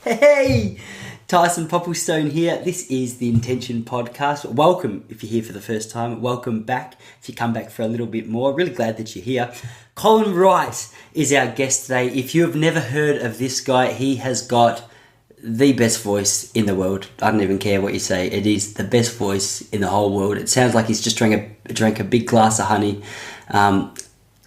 Hey, Tyson Popplestone here. This is the Intention Podcast. Welcome if you're here for the first time. Welcome back if you come back for a little bit more. Really glad that you're here. Colin Wright is our guest today. If you have never heard of this guy, he has got the best voice in the world. I don't even care what you say. It is the best voice in the whole world. It sounds like he's just drank a big glass of honey.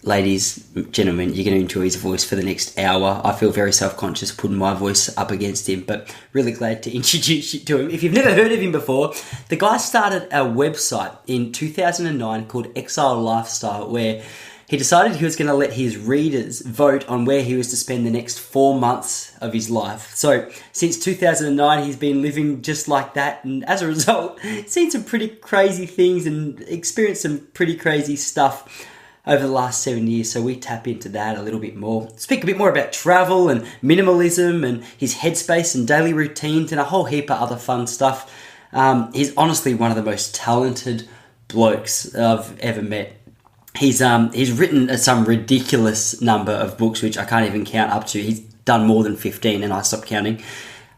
Ladies, gentlemen, you're going to enjoy his voice for the next hour. I feel very self-conscious putting my voice up against him, but really glad to introduce you to him. If you've never heard of him before, the guy started a website in 2009 called Exile Lifestyle, where he decided he was going to let his readers vote on where he was to spend the next 4 months of his life. So since 2009, he's been living just like that. And as a result, seen some pretty crazy things and experienced some pretty crazy stuff over the last 7 years. So we tap into that a little bit more. Speak a bit more about travel and minimalism and his headspace and daily routines and a whole heap of other fun stuff. He's honestly one of the most talented blokes I've ever met. He's written some ridiculous number of books, which I can't even count up to. He's done more than 15 and I stopped counting.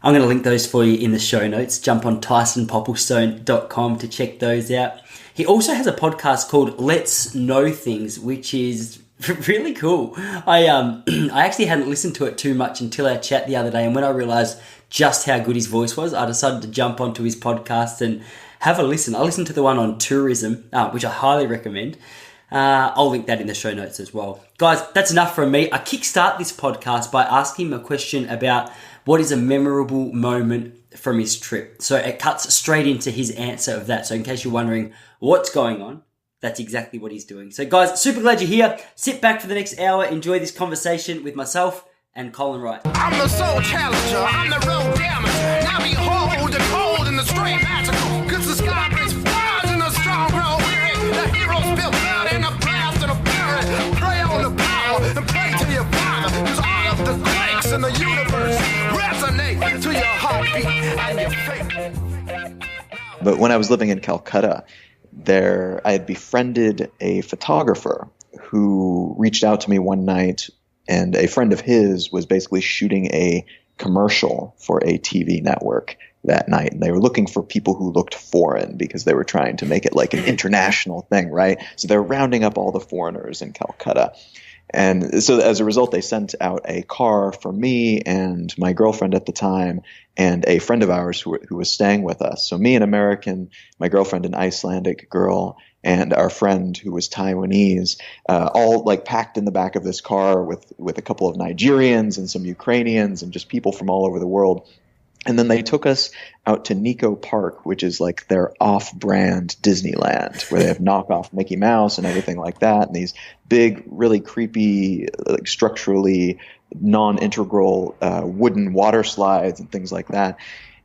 I'm going to link those for you in the show notes. Jump on tysonpopplestone.com to check those out. He also has a podcast called Let's Know Things, which is really cool. I actually hadn't listened to it too much until our chat the other day, and when I realised just how good his voice was, I decided to jump onto his podcast and have a listen. I listened to the one on tourism, which I highly recommend. I'll link that in the show notes as well. Guys, that's enough from me. I kickstart this podcast by asking him a question about what is a memorable moment from his trip. So it cuts straight into his answer of that. So in case you're wondering what's going on, that's exactly what he's doing. So guys, super glad you're here. Sit back for the next hour. Enjoy this conversation with myself and Colin Wright. I'm the soul challenger. I'm the road damager. Now behold the cold and the straight magical. Cause the sky brings fires and the strong grow weary. The heroes built blood in the blast and the fury. Pray on the power and pray to your father. Cause all of the quakes in the universe resonate to your heartbeat and your faith. But when I was living in Calcutta, I had befriended a photographer who reached out to me one night, and a friend of his was basically shooting a commercial for a TV network that night. And they were looking for people who looked foreign because they were trying to make it like an international thing, right? So they're rounding up all the foreigners in Calcutta. And so as a result, they sent out a car for me and my girlfriend at the time and a friend of ours who was staying with us. So me, an American, my girlfriend, an Icelandic girl, and our friend who was Taiwanese, all like packed in the back of this car with a couple of Nigerians and some Ukrainians and just people from all over the world. And then they took us out to Nico Park, which is like their off-brand Disneyland, where they have knockoff Mickey Mouse and everything like that, and these big, really creepy, like structurally non-integral wooden water slides and things like that.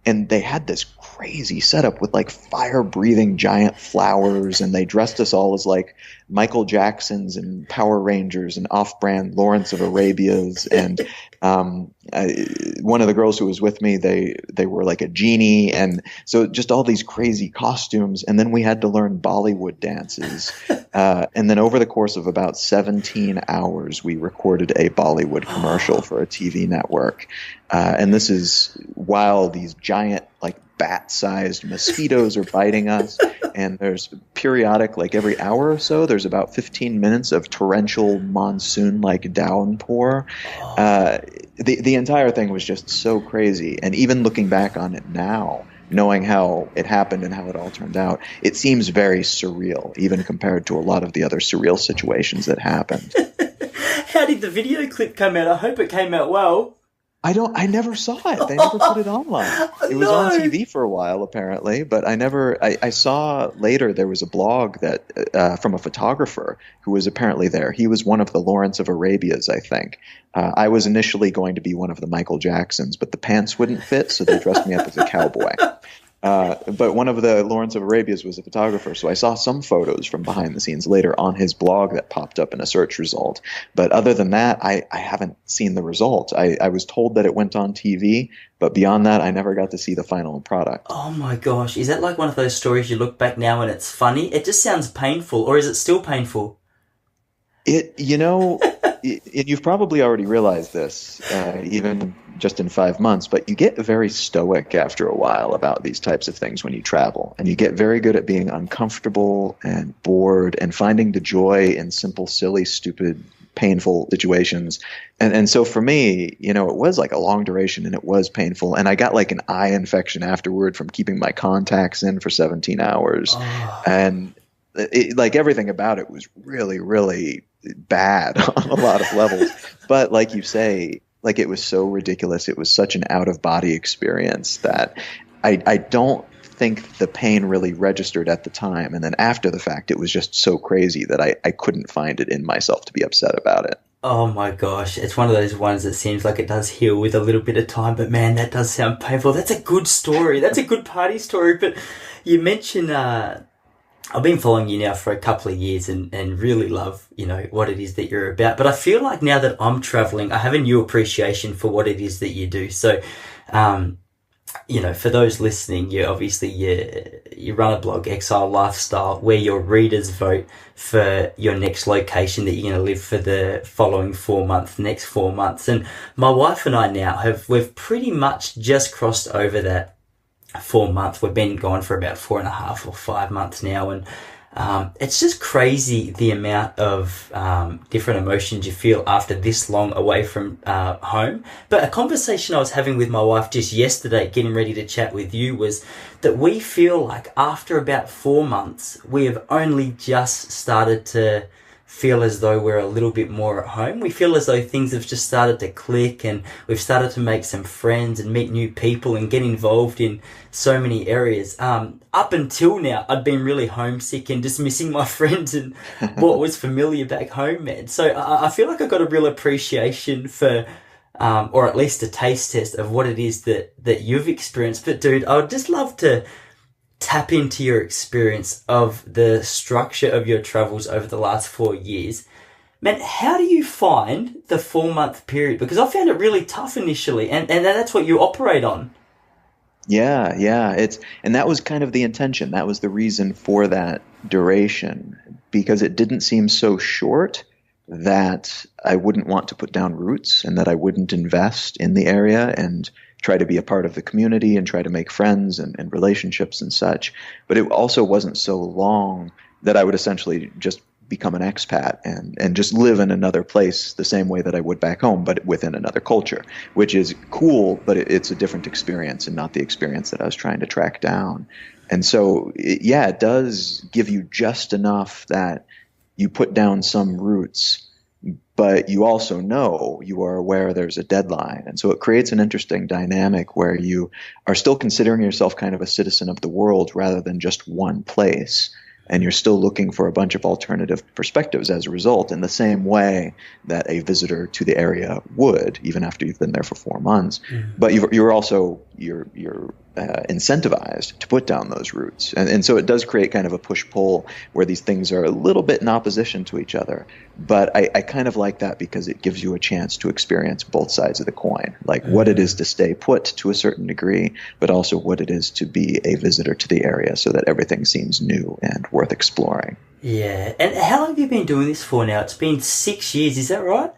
And they had this crazy setup with like fire-breathing giant flowers, and they dressed us all as like Michael Jacksons and Power Rangers and off-brand Lawrence of Arabias. And one of the girls who was with me, they were like a genie, and so just all these crazy costumes. And then we had to learn Bollywood dances. And then over the course of about 17 hours, we recorded a Bollywood commercial for a TV network. And this is while these giant, like bat-sized mosquitoes are biting us, and there's periodic, like every hour or so, there's about 15 minutes of torrential monsoon-like downpour. The entire thing was just so crazy. And even looking back on it now, knowing how it happened and how it all turned out, it seems very surreal, even compared to a lot of the other surreal situations that happened. How did the video clip come out? I hope it came out well. I never saw it. They never put it online. It was on TV for a while, apparently, but I saw later there was a blog that from a photographer who was apparently there. He was one of the Lawrence of Arabias, I think. I was initially going to be one of the Michael Jacksons, but the pants wouldn't fit, so they dressed me up as a cowboy. But one of the Lawrence of Arabias was a photographer, so I saw some photos from behind the scenes later on his blog that popped up in a search result. But other than that, I haven't seen the result. I was told that it went on TV, but beyond that, I never got to see the final product. Oh my gosh, is that like one of those stories you look back now and it's funny? It just sounds painful, or is it still painful? You've probably already realized this, even just in 5 months, but you get very stoic after a while about these types of things when you travel. And you get very good at being uncomfortable and bored and finding the joy in simple, silly, stupid, painful situations. And so for me, it was like a long duration and it was painful. And I got like an eye infection afterward from keeping my contacts in for 17 hours. Oh. And like everything about it was really, really bad on a lot of levels. But like you say, like it was so ridiculous. It was such an out-of-body experience that I don't think the pain really registered at the time. And then after the fact, it was just so crazy that I couldn't find it in myself to be upset about it. Oh my gosh. It's one of those ones that seems like it does heal with a little bit of time, but man, that does sound painful. That's a good story. That's a good party story. But you mentioned, I've been following you now for a couple of years and really love, what it is that you're about. But I feel like now that I'm traveling, I have a new appreciation for what it is that you do. So, for those listening, you run a blog, Exile Lifestyle, where your readers vote for your next location that you're going to live for the following next 4 months. And my wife and I now we've pretty much just crossed over that 4 months. We've been gone for about 4.5 or 5 months now. And it's just crazy the amount of different emotions you feel after this long away from home. But a conversation I was having with my wife just yesterday, getting ready to chat with you, was that we feel like after about 4 months, we have only just started to feel as though we're a little bit more at home. We feel as though things have just started to click and we've started to make some friends and meet new people and get involved in so many areas. Up until now, I'd been really homesick and just missing my friends and what was familiar back home, man. So I feel like I got a real appreciation for, or at least a taste test of what it is that you've experienced. But dude, I would just love to tap into your experience of the structure of your travels over the last 4 years. Man, how do you find the 4-month period? Because I found it really tough initially, and that's what you operate on. Yeah. And that was kind of the intention. That was the reason for that duration, because it didn't seem so short that I wouldn't want to put down roots and that I wouldn't invest in the area and try to be a part of the community and try to make friends and relationships and such. But it also wasn't so long that I would essentially just become an expat and just live in another place the same way that I would back home, but within another culture, which is cool, but it's a different experience and not the experience that I was trying to track down. And so, it does give you just enough that you put down some roots, but you also know, you are aware there's a deadline. And so it creates an interesting dynamic where you are still considering yourself kind of a citizen of the world rather than just one place. And you're still looking for a bunch of alternative perspectives as a result, in the same way that a visitor to the area would, even after you've been there for 4 months. Mm-hmm. But you're also incentivized to put down those roots. And so it does create kind of a push-pull where these things are a little bit in opposition to each other. But I kind of like that because it gives you a chance to experience both sides of the coin, like what it is to stay put to a certain degree, but also what it is to be a visitor to the area so that everything seems new and worth exploring. Yeah. And how long have you been doing this for now? It's been 6 years, is that right?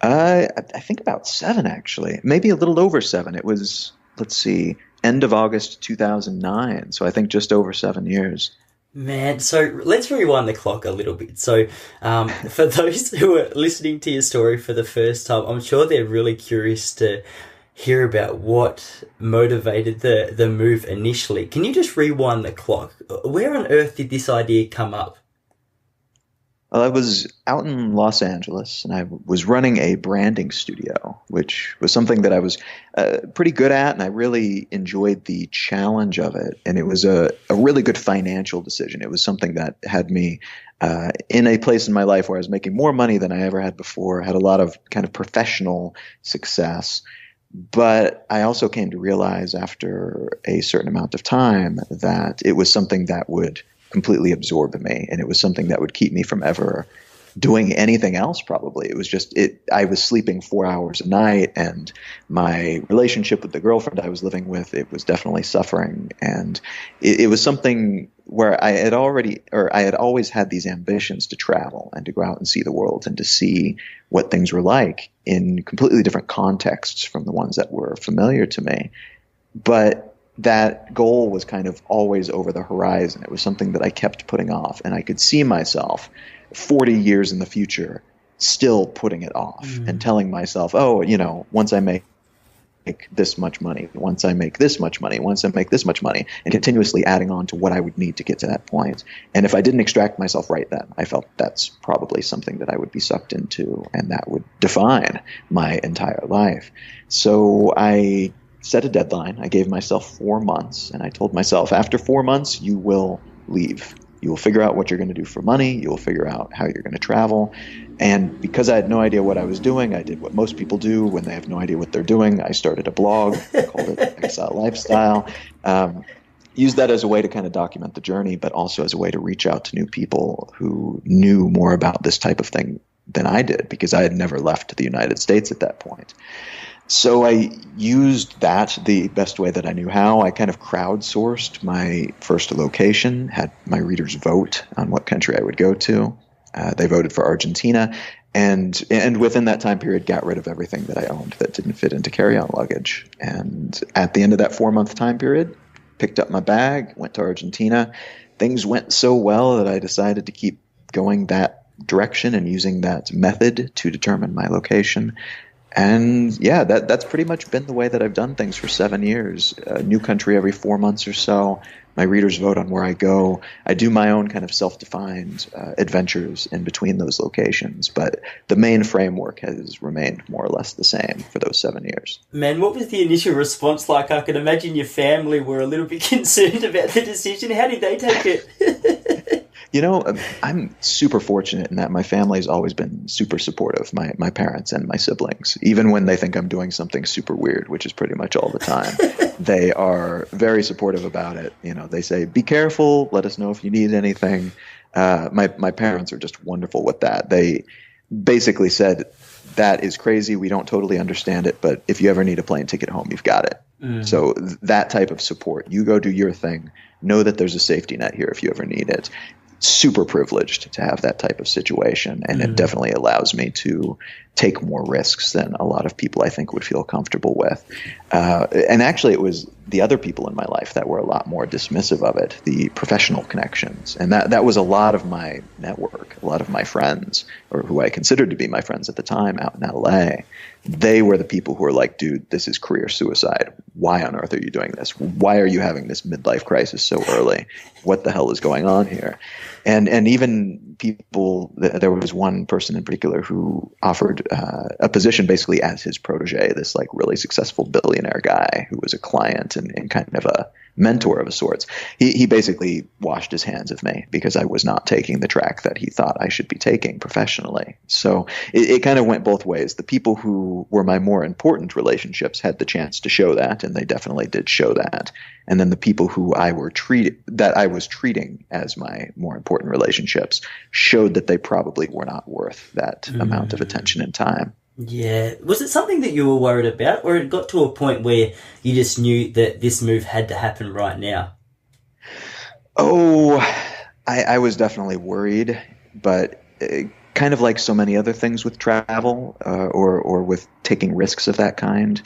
I think about 7, actually. Maybe a little over 7. It was, let's see, end of August 2009. So I think just over 7 years. Man, so let's rewind the clock a little bit. So for those who are listening to your story for the first time, I'm sure they're really curious to hear about what motivated the move initially. Can you just rewind the clock? Where on earth did this idea come up? Well, I was out in Los Angeles, and I was running a branding studio, which was something that I was pretty good at, and I really enjoyed the challenge of it. And it was a really good financial decision. It was something that had me in a place in my life where I was making more money than I ever had before, had a lot of kind of professional success. But I also came to realize after a certain amount of time that it was something that would completely absorb me, and it was something that would keep me from ever doing anything else. Probably it was just it. I was sleeping 4 hours a night, and my relationship with the girlfriend I was living with, it was definitely suffering. And it was something where I had always had these ambitions to travel and to go out and see the world and to see what things were like in completely different contexts from the ones that were familiar to me. But that goal was kind of always over the horizon. It was something that I kept putting off, and I could see myself 40 years in the future still putting it off and telling myself, oh, once I make this much money, once I make this much money, once I make this much money, and continuously adding on to what I would need to get to that point. And if I didn't extract myself right then, I felt that's probably something that I would be sucked into, and that would define my entire life. So I set a deadline. I gave myself 4 months, and I told myself, after 4 months, you will leave. You will figure out what you're going to do for money. You will figure out how you're going to travel. And because I had no idea what I was doing, I did what most people do when they have no idea what they're doing. I started a blog, called it Exile Lifestyle. Used that as a way to kind of document the journey, but also as a way to reach out to new people who knew more about this type of thing than I did, because I had never left the United States at that point. So I used that the best way that I knew how. I kind of crowdsourced my first location, had my readers vote on what country I would go to. They voted for Argentina, and within that time period got rid of everything that I owned that didn't fit into carry-on luggage. And at the end of that 4-month time period, picked up my bag, went to Argentina. Things went so well that I decided to keep going that direction and using that method to determine my location. And yeah, that's pretty much been the way that I've done things for 7 years. A new country every 4 months or so. My readers vote on where I go. I do my own kind of self-defined adventures in between those locations, but the main framework has remained more or less the same for those 7 years. Man, what was the initial response like? I can imagine your family were a little bit concerned about the decision. How did they take it? I'm super fortunate in that my family's always been super supportive, my parents and my siblings. Even when they think I'm doing something super weird, which is pretty much all the time, they are very supportive about it. They say, be careful, let us know if you need anything. My parents are just wonderful with that. They basically said, that is crazy, we don't totally understand it, but if you ever need a plane ticket home, you've got it. So that type of support, you go do your thing, know that there's a safety net here if you ever need it. Super privileged to have that type of situation, and it definitely allows me to take more risks than a lot of people I think would feel comfortable with. And actually it was the other people in my life that were a lot more dismissive of it, the professional connections. And that was a lot of my network, a lot of my friends, or who I considered to be my friends at the time out in LA. They were the people who were like, dude, this is career suicide. Why on earth are you doing this? Why are you having this midlife crisis so early? What the hell is going on here? And even people, there was one person in particular who offered a position basically as his protege, this like really successful billionaire guy who was a client and kind of a mentor of a sorts. He basically washed his hands of me because I was not taking the track that he thought I should be taking professionally. So it kind of went both ways. The people who were my more important relationships had the chance to show that, and they definitely did show that. And then the people who I was treating as my more important relationships showed that they probably were not worth that amount of attention and time. Yeah. Was it something that you were worried about, or it got to a point where you just knew that this move had to happen right now? Oh, I was definitely worried, but kind of like so many other things with travel or with taking risks of that kind,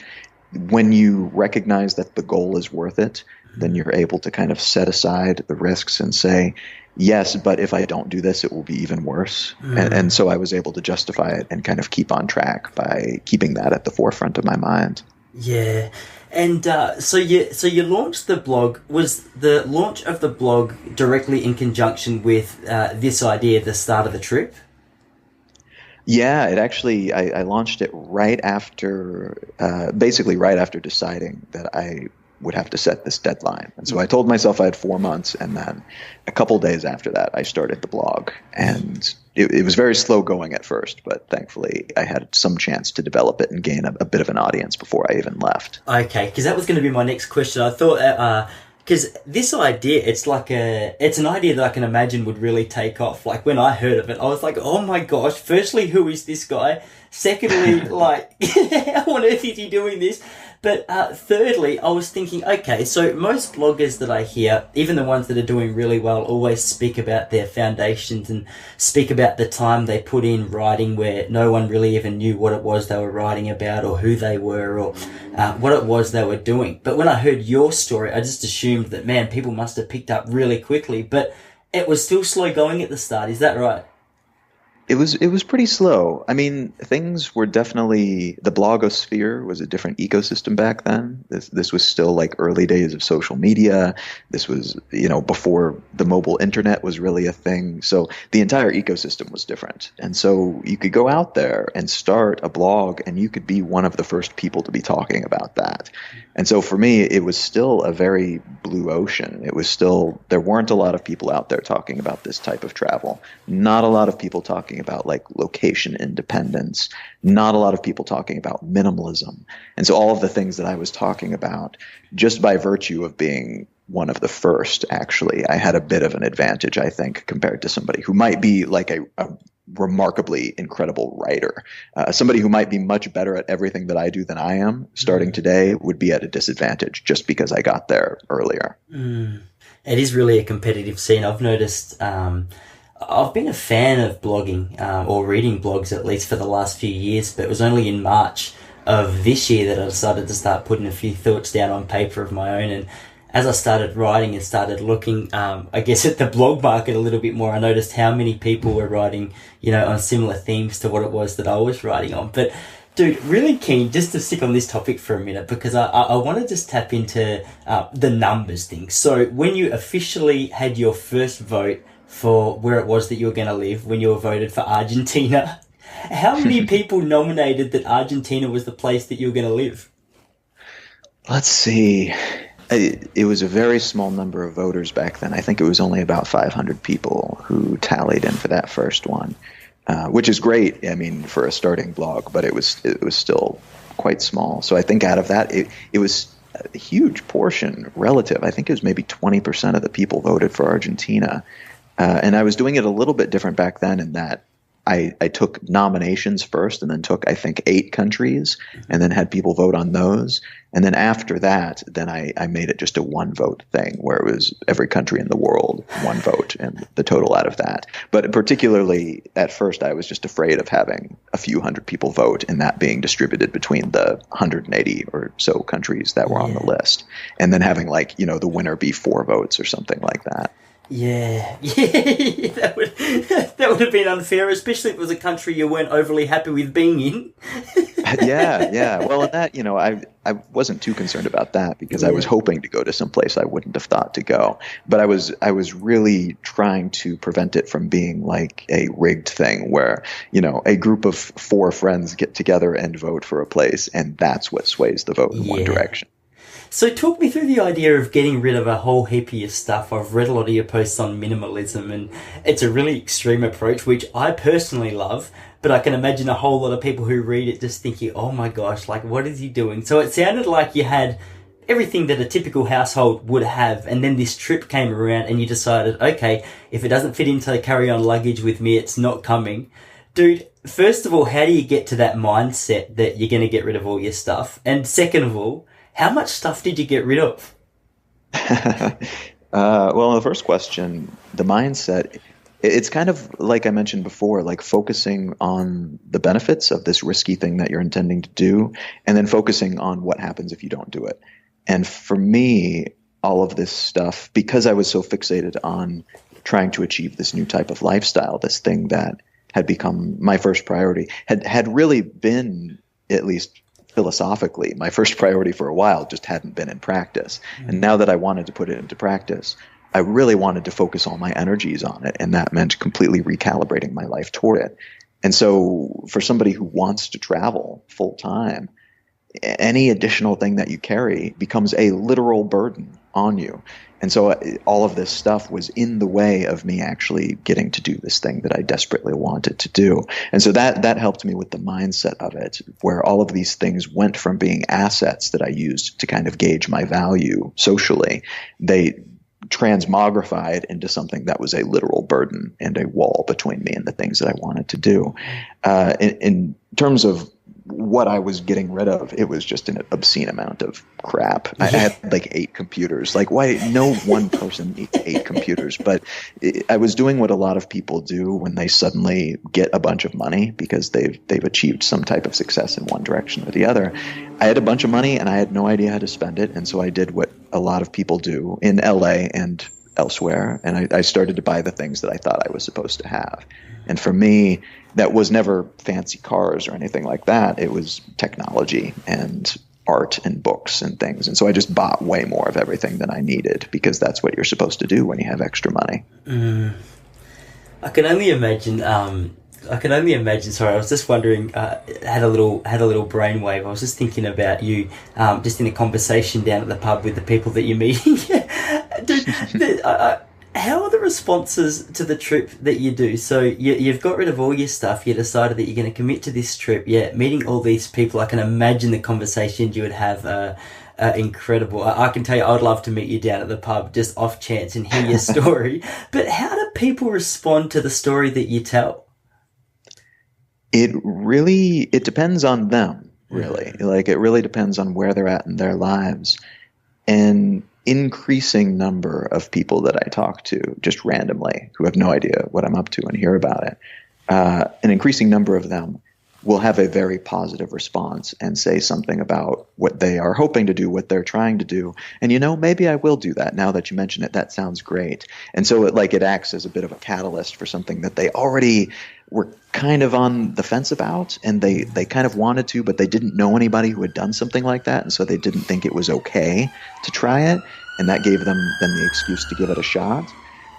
when you recognize that the goal is worth it, then you're able to kind of set aside the risks and say, yes, but if I don't do this, it will be even worse. And so I was able to justify it and kind of keep on track by keeping that at the forefront of my mind. Yeah. And so you launched the blog. Was the launch of the blog directly in conjunction with this idea at the start of the trip? Yeah, it actually, I launched it right after, basically right after deciding that I would have to set this deadline. And so I told myself I had 4 months, and then a couple days after that, I started the blog. And it was very slow going at first, but thankfully I had some chance to develop it and gain a bit of an audience before I even left. Okay, because that was going to be my next question. I thought Because this idea, it's an idea that I can imagine would really take off. Like when I heard of it, I was like, oh my gosh, firstly, who is this guy? Secondly, like, how on earth is he doing this? But thirdly, I was thinking, okay, so most bloggers that I hear, even the ones that are doing really well, always speak about their foundations and speak about the time they put in writing where no one really even knew what it was they were writing about or who they were or what it was they were doing. But when I heard your story, I just assumed that, man, people must have picked up really quickly, but it was still slow going at the start. Is that right? It was pretty slow. I mean, things were definitely, the blogosphere was a different ecosystem back then. This was still like early days of social media. This was, before the mobile internet was really a thing. So the entire ecosystem was different. And so you could go out there and start a blog and you could be one of the first people to be talking about that. And so for me, it was still a very blue ocean. It was still, there weren't a lot of people out there talking about this type of travel. Not a lot of people talking about like location independence. Not a lot of people talking about minimalism. And so all of the things that I was talking about, just by virtue of being one of the first, actually, I had a bit of an advantage, I think, compared to somebody who might be like a remarkably incredible writer. Somebody who might be much better at everything that I do than I am starting today would be at a disadvantage just because I got there earlier. It is really a competitive scene. I've noticed, I've been a fan of blogging, or reading blogs at least for the last few years, but it was only in March of this year that I decided to start putting a few thoughts down on paper of my own. And as I started writing and started looking, I guess at the blog market a little bit more, I noticed how many people were writing, on similar themes to what it was that I was writing on. But dude, really keen just to stick on this topic for a minute because I want to just tap into the numbers thing. So when you officially had your first vote for where it was that you were going to live, when you were voted for Argentina, how many people nominated that Argentina was the place that you were going to live? Let's see. It was a very small number of voters back then. I think it was only about 500 people who tallied in for that first one, which is great. I mean, for a starting blog, but it was still quite small. So I think out of that, it was a huge portion relative. I think it was maybe 20% of the people voted for Argentina. And I was doing it a little bit different back then in that I took nominations first and then took, I think, 8 countries and then had people vote on those. And then after that, then I made it just a one vote thing where it was every country in the world, one vote and the total out of that. But particularly at first, I was just afraid of having a few hundred people vote and that being distributed between the 180 or so countries that were on the list. And then having the winner be 4 votes or something like that. Yeah, that would have been unfair, especially if it was a country you weren't overly happy with being in. Yeah. Well, and that, I wasn't too concerned about that because I was hoping to go to some place I wouldn't have thought to go. But I was really trying to prevent it from being like a rigged thing where, a group of 4 friends get together and vote for a place, and that's what sways the vote in one direction. So talk me through the idea of getting rid of a whole heap of your stuff. I've read a lot of your posts on minimalism, and it's a really extreme approach, which I personally love, but I can imagine a whole lot of people who read it just thinking, oh my gosh, what is he doing? So it sounded like you had everything that a typical household would have, and then this trip came around and you decided, okay, if it doesn't fit into the carry-on luggage with me, it's not coming. Dude, first of all, how do you get to that mindset that you're going to get rid of all your stuff? And second of all, how much stuff did you get rid of? Well, the first question, the mindset, it's kind of like I mentioned before, like focusing on the benefits of this risky thing that you're intending to do, and then focusing on what happens if you don't do it. And for me, all of this stuff, because I was so fixated on trying to achieve this new type of lifestyle, this thing that had become my first priority, had really been, at least philosophically, my first priority for a while, just hadn't been in practice. And now that I wanted to put it into practice, I really wanted to focus all my energies on it. And that meant completely recalibrating my life toward it. And so for somebody who wants to travel full time, any additional thing that you carry becomes a literal burden on you. And so all of this stuff was in the way of me actually getting to do this thing that I desperately wanted to do. And so that helped me with the mindset of it, where all of these things went from being assets that I used to kind of gauge my value socially. They transmogrified into something that was a literal burden and a wall between me and the things that I wanted to do. In terms of what I was getting rid of, it was just an obscene amount of crap. I had like 8 computers. Like, why? No one person needs 8 computers. But I was doing what a lot of people do when they suddenly get a bunch of money because they've achieved some type of success in one direction or the other. I had a bunch of money and I had no idea how to spend it, and so I did what a lot of people do in LA and elsewhere, and I started to buy the things that I thought I was supposed to have. And for me, that was never fancy cars or anything like that. It was technology and art and books and things. And so I just bought way more of everything than I needed, because that's what you're supposed to do when you have extra money. I can only imagine. Sorry, I was just wondering. Had a little brainwave. I was just thinking about you, just in a conversation down at the pub with the people that you're meeting. How are the responses to the trip that you do? So you've got rid of all your stuff. You decided that you're going to commit to this trip. Yeah, meeting all these people. I can imagine the conversations you would have. Incredible. I can tell you, I'd love to meet you down at the pub, just off chance, and hear your story. But how do people respond to the story that you tell? It depends on them, really. Like, it really depends on where they're at in their lives. An increasing number of people that I talk to just randomly, who have no idea what I'm up to and hear about it, an increasing number of them will have a very positive response and say something about what they are hoping to do, what they're trying to do. And, maybe I will do that now that you mention it. That sounds great. And so it acts as a bit of a catalyst for something that they already were kind of on the fence about, and they kind of wanted to, but they didn't know anybody who had done something like that. And so they didn't think it was okay to try it. And that gave them then the excuse to give it a shot.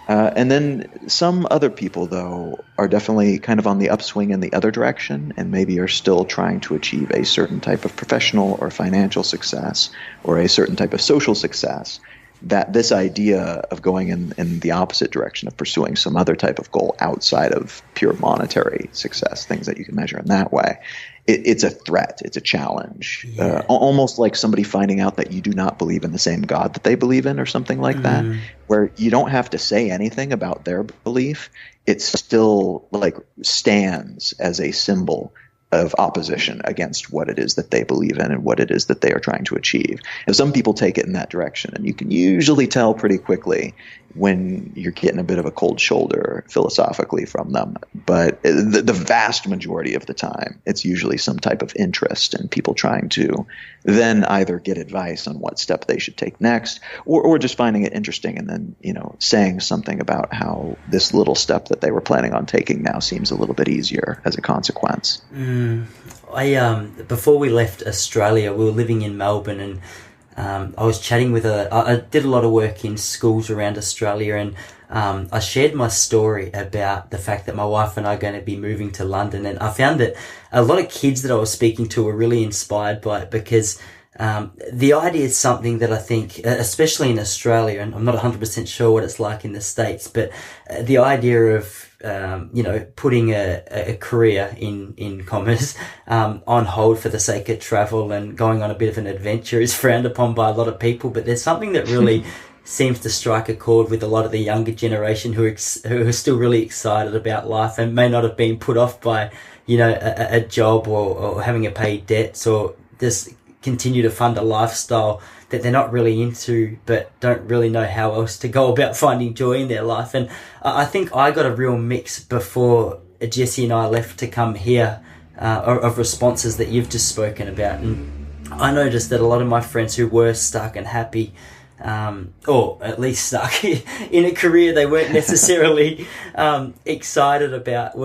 And then some other people, though, are definitely kind of on the upswing in the other direction, and maybe are still trying to achieve a certain type of professional or financial success, or a certain type of social success, that this idea of going in the opposite direction, of pursuing some other type of goal outside of pure monetary success, things that you can measure in that way, it's a threat, it's a challenge. Yeah. Almost like somebody finding out that you do not believe in the same God that they believe in, or something like that, where you don't have to say anything about their belief. It still stands as a symbol of opposition against what it is that they believe in and what it is that they are trying to achieve. And some people take it in that direction, and you can usually tell pretty quickly when you're getting a bit of a cold shoulder philosophically from them. But the vast majority of the time, it's usually some type of interest in people trying to then either get advice on what step they should take next, or just finding it interesting and then, saying something about how this little step that they were planning on taking now seems a little bit easier as a consequence. Before we left Australia, we were living in Melbourne, and I was chatting with I did a lot of work in schools around Australia, and I shared my story about the fact that my wife and I are going to be moving to London, and I found that a lot of kids that I was speaking to were really inspired by it, because the idea is something that I think, especially in Australia, and I'm not 100% sure what it's like in the States, but the idea of putting a career in commerce on hold for the sake of travel and going on a bit of an adventure is frowned upon by a lot of people. But there's something that really seems to strike a chord with a lot of the younger generation who are still really excited about life, and may not have been put off by a job or having to pay debts, or just continue to fund a lifestyle that they're not really into, but don't really know how else to go about finding joy in their life. And I think I got a real mix before Jesse and I left to come here of responses that you've just spoken about. And I noticed that a lot of my friends who were stuck and happy, or at least stuck in a career they weren't necessarily excited about,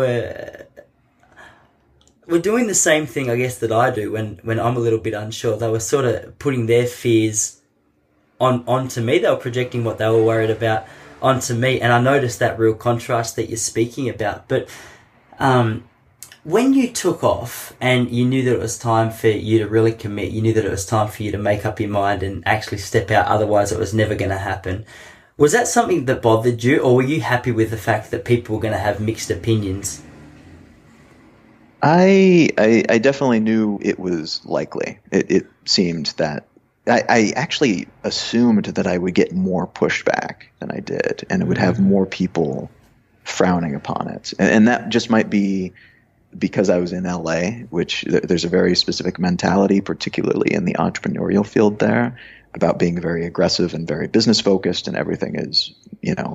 were doing the same thing, I guess, that I do when I'm a little bit unsure. They were sort of putting their fears onto me. They were projecting what they were worried about onto me. And I noticed that real contrast that you're speaking about. But when you took off and you knew that it was time for you to really commit, you knew that it was time for you to make up your mind and actually step out, otherwise it was never going to happen. Was that something that bothered you, or were you happy with the fact that people were going to have mixed opinions? I definitely knew it was likely. It seemed that I actually assumed that I would get more pushback than I did, and it would have more people frowning upon it. And that just might be because I was in LA, which there's a very specific mentality, particularly in the entrepreneurial field there, about being very aggressive and very business focused, and everything is,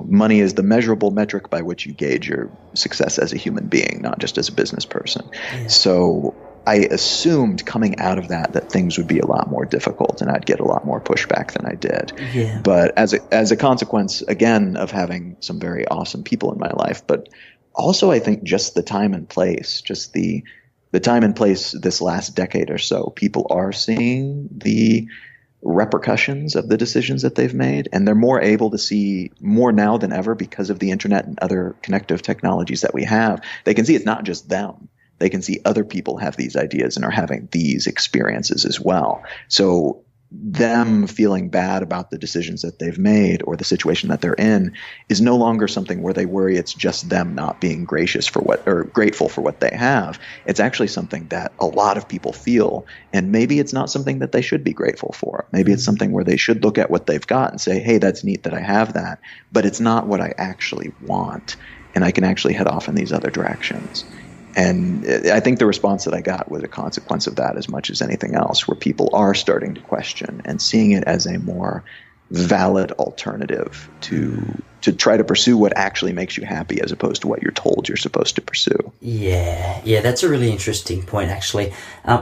money is the measurable metric by which you gauge your success as a human being, not just as a business person. Yeah. So I assumed coming out of that things would be a lot more difficult and I'd get a lot more pushback than I did. Yeah. But as a consequence, again, of having some very awesome people in my life, but also I think just the time and place, just the time and place this last decade or so, people are seeing the repercussions of the decisions that they've made, and they're more able to see more now than ever because of the internet and other connective technologies that we have. They can see it's not just them. They can see other people have these ideas and are having these experiences as well. So them feeling bad about the decisions that they've made or the situation that they're in is no longer something where they worry it's just them not being grateful for what they have. It's actually something that a lot of people feel, and maybe it's not something that they should be grateful for. Maybe it's something where they should look at what they've got and say, hey, that's neat that I have that, but it's not what I actually want, and I can actually head off in these other directions. And I think the response that I got was a consequence of that as much as anything else, where people are starting to question and seeing it as a more valid alternative to try to pursue what actually makes you happy as opposed to what you're told you're supposed to pursue. Yeah, that's a really interesting point, actually.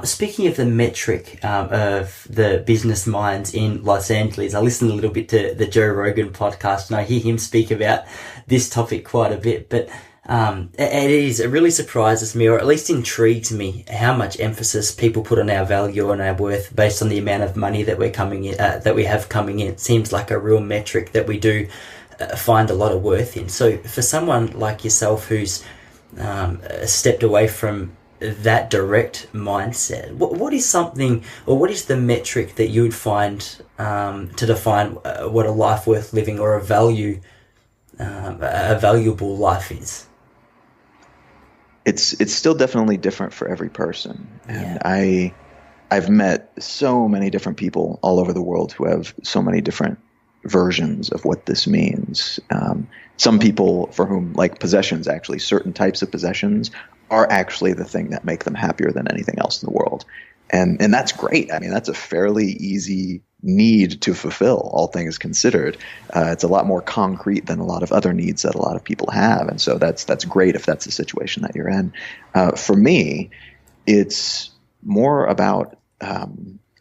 Speaking of the metric of the business minds in Los Angeles, I listened a little bit to the Joe Rogan podcast, and I hear him speak about this topic quite a bit, but it really surprises me, or at least intrigues me, how much emphasis people put on our value and our worth based on the amount of money that we have coming in. It seems like a real metric that we do find a lot of worth in. So for someone like yourself who's stepped away from that direct mindset, what is something, or what is the metric that you would find to define what a life worth living or a valuable life is? It's still definitely different for every person. And I've met so many different people all over the world who have so many different versions of what this means. Some people for whom, like possessions, actually certain types of possessions are actually the thing that make them happier than anything else in the world. And that's great. I mean, that's a fairly easy need to fulfill, all things considered. It's a lot more concrete than a lot of other needs that a lot of people have. And so that's great if that's the situation that you're in. For me, it's more about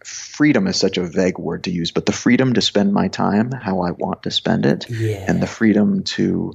freedom is such a vague word to use, but the freedom to spend my time how I want to spend it, and the freedom to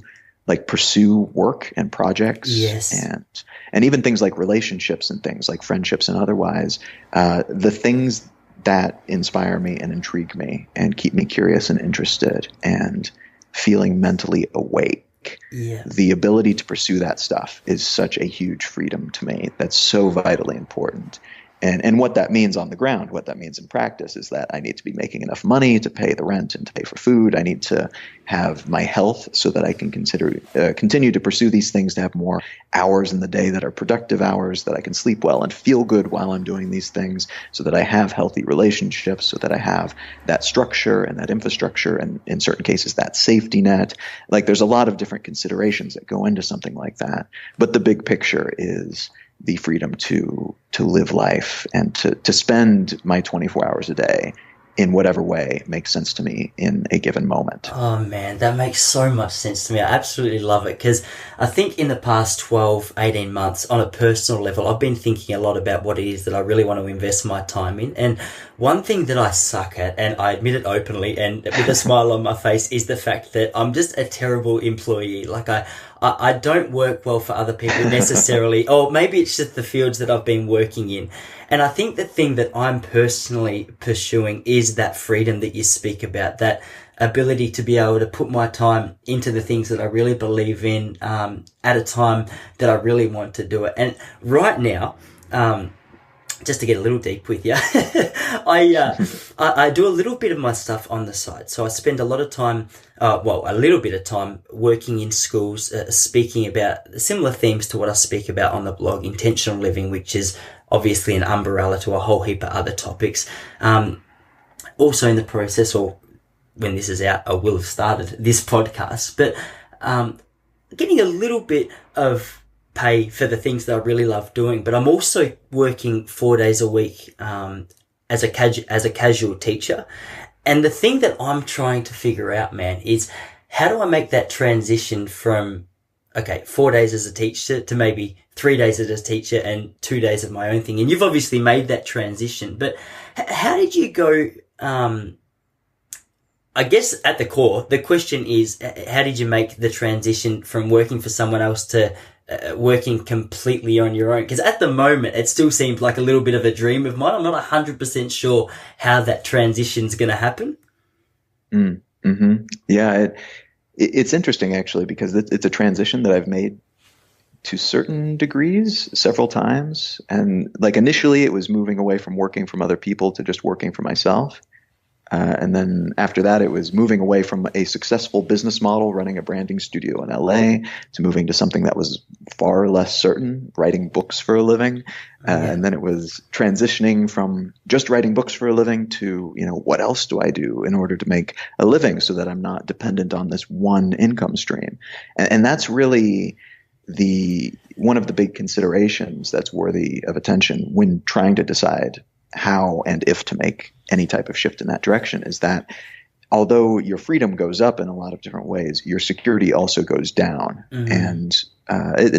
pursue work and projects, and even things like relationships and things like friendships and otherwise, the things that inspire me and intrigue me and keep me curious and interested and feeling mentally awake. The ability to pursue that stuff is such a huge freedom to me. That's so vitally important. And what that means on the ground, what that means in practice, is that I need to be making enough money to pay the rent and to pay for food. I need to have my health so that I can continue to pursue these things, to have more hours in the day that are productive hours, that I can sleep well and feel good while I'm doing these things, so that I have healthy relationships, so that I have that structure and that infrastructure, and in certain cases that safety net. There's a lot of different considerations that go into something like that. But the big picture is the freedom to live life and to spend my 24 hours a day in whatever way makes sense to me in a given moment. Oh man, that makes so much sense to me. I absolutely love it, because I think in the past 12, 18 months, on a personal level, I've been thinking a lot about what it is that I really want to invest my time in. And one thing that I suck at, and I admit it openly and with a smile on my face, is the fact that I'm just a terrible employee. I don't work well for other people necessarily, or maybe it's just the fields that I've been working in. And I think the thing that I'm personally pursuing is that freedom that you speak about, that ability to be able to put my time into the things that I really believe in, at a time that I really want to do it. And right now, just to get a little deep with you, I do a little bit of my stuff on the side. So I spend a lot of time, a little bit of time working in schools, speaking about similar themes to what I speak about on the blog, intentional living, which is obviously an umbrella to a whole heap of other topics. Also in the process, or when this is out, I will have started this podcast, but getting a little bit of pay for the things that I really love doing. But I'm also working 4 days a week as a casual teacher. And the thing that I'm trying to figure out, man, is how do I make that transition from, 4 days as a teacher to maybe 3 days as a teacher and 2 days of my own thing. And you've obviously made that transition, but how did you go, I guess at the core, the question is, how did you make the transition from working for someone else to working completely on your own? Because at the moment, it still seems like a little bit of a dream of mine. I'm not 100% sure how that transition's going to happen. Mm-hmm. Yeah, it's interesting actually, because it's a transition that I've made to certain degrees several times. And like initially it was moving away from working from other people to just working for myself. And then after that, it was moving away from a successful business model, running a branding studio in LA, to moving to something that was far less certain, writing books for a living. And then it was transitioning from just writing books for a living to, what else do I do in order to make a living so that I'm not dependent on this one income stream? And that's really one of the big considerations that's worthy of attention when trying to decide how and if to make any type of shift in that direction, is that although your freedom goes up in a lot of different ways, your security also goes down. Mm-hmm. And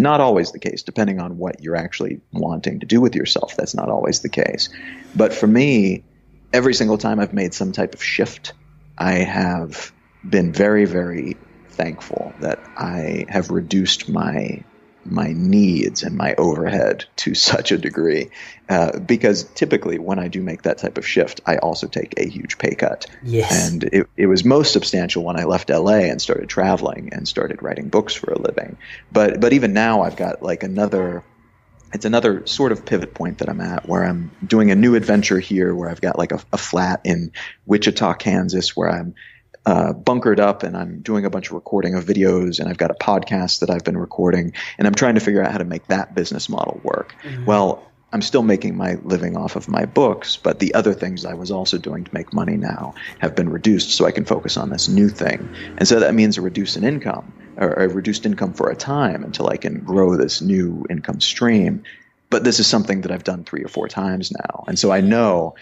not always the case, depending on what you're actually wanting to do with yourself. That's not always the case. But for me, every single time I've made some type of shift, I have been very, very thankful that I have reduced my needs and my overhead to such a degree, because typically when I do make that type of shift, I also take a huge pay cut. Yes. And it was most substantial when I left LA and started traveling and started writing books for a living. But even now I've got like another sort of pivot point that I'm at, where I'm doing a new adventure here, where I've got like a flat in Wichita, Kansas, where I'm bunkered up and I'm doing a bunch of recording of videos, and I've got a podcast that I've been recording, and I'm trying to figure out how to make that business model work. Mm-hmm. Well, I'm still making my living off of my books, but the other things I was also doing to make money now have been reduced so I can focus on this new thing. And so that means a reduced income for a time until I can grow this new income stream. But this is something that I've done 3 or 4 times now. And so I know,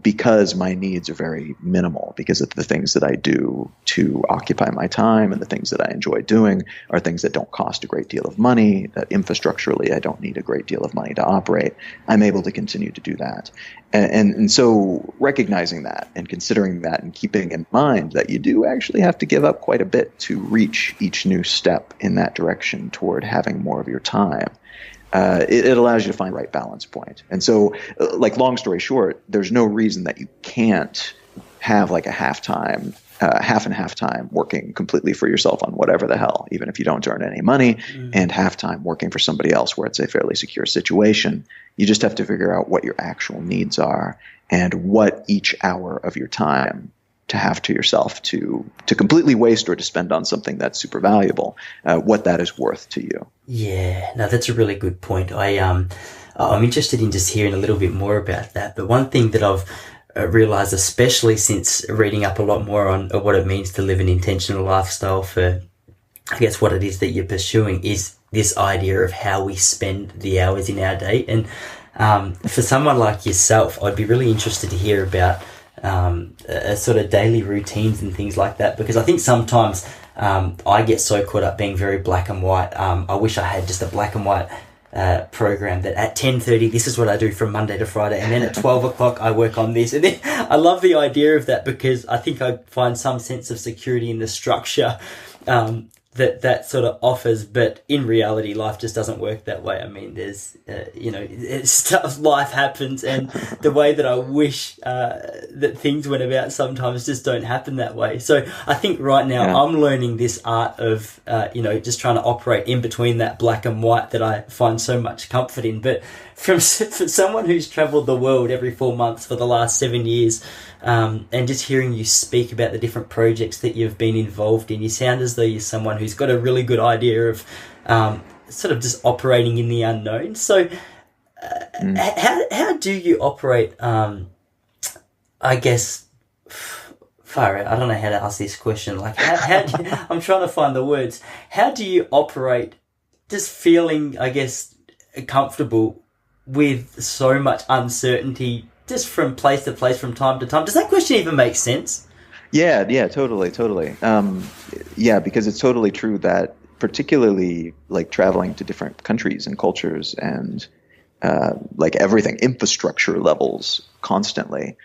because my needs are very minimal, because of the things that I do to occupy my time and the things that I enjoy doing are things that don't cost a great deal of money, that infrastructurally I don't need a great deal of money to operate. I'm able to continue to do that. And so recognizing that and considering that and keeping in mind that you do actually have to give up quite a bit to reach each new step in that direction toward having more of your time. It allows you to find the right balance point. And so, long story short, there's no reason that you can't have like a half and half time working completely for yourself on whatever the hell, even if you don't earn any money, and half time working for somebody else where it's a fairly secure situation. You just have to figure out what your actual needs are and what each hour of your time to have to yourself to completely waste or to spend on something that's super valuable, what that is worth to you. Yeah, no, that's a really good point. I'm interested in just hearing a little bit more about that. But one thing that I've realized, especially since reading up a lot more on what it means to live an intentional lifestyle for, I guess, what it is that you're pursuing, is this idea of how we spend the hours in our day. And for someone like yourself, I'd be really interested to hear about sort of daily routines and things like that, because I think sometimes I get so caught up being very black and white. I wish I had just a black and white program that at 10:30 this is what I do from Monday to Friday, and then at 12 o'clock I work on this. And then I love the idea of that, because I think I find some sense of security in the structure. that sort of offers, but in reality, life just doesn't work that way. I mean, there's, stuff, life happens, and the way that I wish that things went about sometimes just don't happen that way. So I think right now I'm learning this art of, just trying to operate in between that black and white that I find so much comfort in. But for someone who's traveled the world every 4 months for the last 7 years, and just hearing you speak about the different projects that you've been involved in, you sound as though you're someone who's got a really good idea of sort of just operating in the unknown. So how do you operate, I guess, far out, I don't know how to ask this question. Like, how do you, I'm trying to find the words. How do you operate just feeling, I guess, comfortable with so much uncertainty just from place to place, from time to time? Does that question even make sense? Yeah, totally. Because it's totally true that particularly like traveling to different countries and cultures and like everything, infrastructure levels constantly,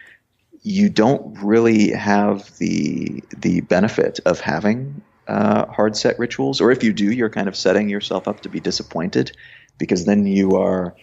you don't really have the benefit of having hard set rituals. Or if you do, you're kind of setting yourself up to be disappointed, because then you are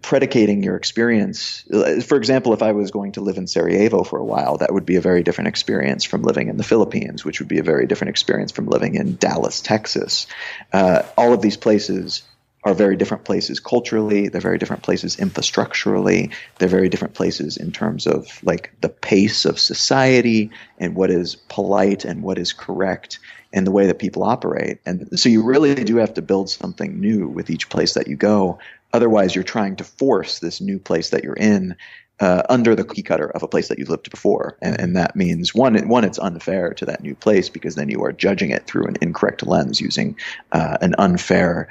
predicating your experience. For example, if I was going to live in Sarajevo for a while, that would be a very different experience from living in the Philippines, which would be a very different experience from living in Dallas, Texas. All of these places are very different places culturally. They're very different places infrastructurally. They're very different places in terms of like the pace of society and what is polite and what is correct and the way that people operate. And so you really do have to build something new with each place that you go. Otherwise, you're trying to force this new place that you're in under the cookie cutter of a place that you've lived before. And that means, one, it's unfair to that new place, because then you are judging it through an incorrect lens using an unfair